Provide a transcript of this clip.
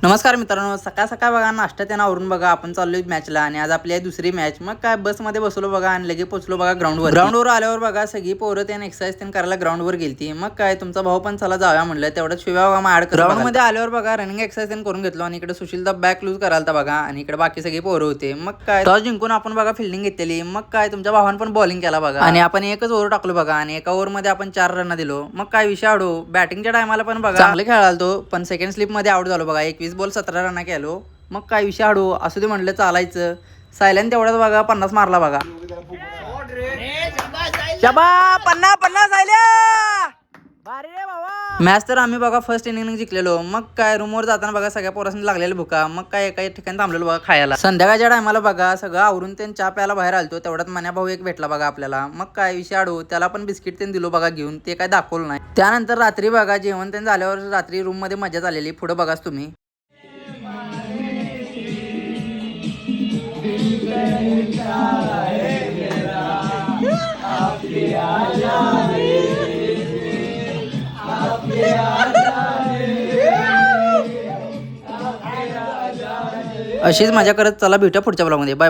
नमस्कार मित्रांनो, सकाळ सकाळ बघा नाश्ता त्यांना आवरून बघा आपण चाललोय मॅचला आणि आज आपली आहे दुसरी मॅच. मग काय बसमध्ये बसलो बघा आणि लगे पोचलो बघा ग्राउंडवर आल्यावर बघा सगळी पोरं त्याने एक्सरसाइज त्यांनी करायला ग्राउंडवर गेलती. मग काय तुमचा भाऊ पण चला जाऊया म्हणलं, तेवढंच शिव्या बघा ऍड ग्राउंडमध्ये आल्यावर बघा रनिंग एक्सरसाइज त्यांनी करून घेतलो आणि इकडे सुशीलदा बॅक लूज करायला बघा आणि इकडे बाकी सगळी पोरं होते. मग काय टॉस जिंकून आपण बघा फिल्डिंग घेतलेली. मग काय तुमच्या भावानं पण बॉलिंग केला बघा आणि आपण एकच ओव्हर टाकलो बघा आणि एका ओव्हर मध्ये आपण 4 रन दिलो. मग काय विषय आडो बॅटिंगच्या टायमाला पण बघा चांगले खेळायला तो, पण सेकंड स्लिप मध्ये आउट झालो बघा. 21 बॉल 17 रन केलो. मग काय विषय आडू असू दे म्हटलं चालायचं. सायलेंट तेवढ्याच बघा 50 मारला बघा. मॅच तर आम्ही बघा फर्स्ट इनिंग जिंकलेलो. मग काय रूमवर जाताना बघा सगळ्या पोरांनी लागलेलं भुका. मग काय एका ठिकाणी थांबलेलो बघा खायला. संध्याकाळच्या टायमाला बघा सगळं आवरून त्यांनी चहा प्यायला बाहेर आलतो. तेवढ्यात मन्या भाऊ एक भेटला बघा आपल्याला. मग काय विषय आडू त्याला पण बिस्किट त्यांनी दिलो बघा घेऊन. ते काय दाखवलं नाही. त्यानंतर रात्री बघा जेवण त्यांनी झाल्यावर रात्री रूम मध्ये मजा झालेली. पुढे बघाच तुम्ही. अशीच मजा करत चला भेटूया पुढच्या ब्लॉगमध्ये. बाय.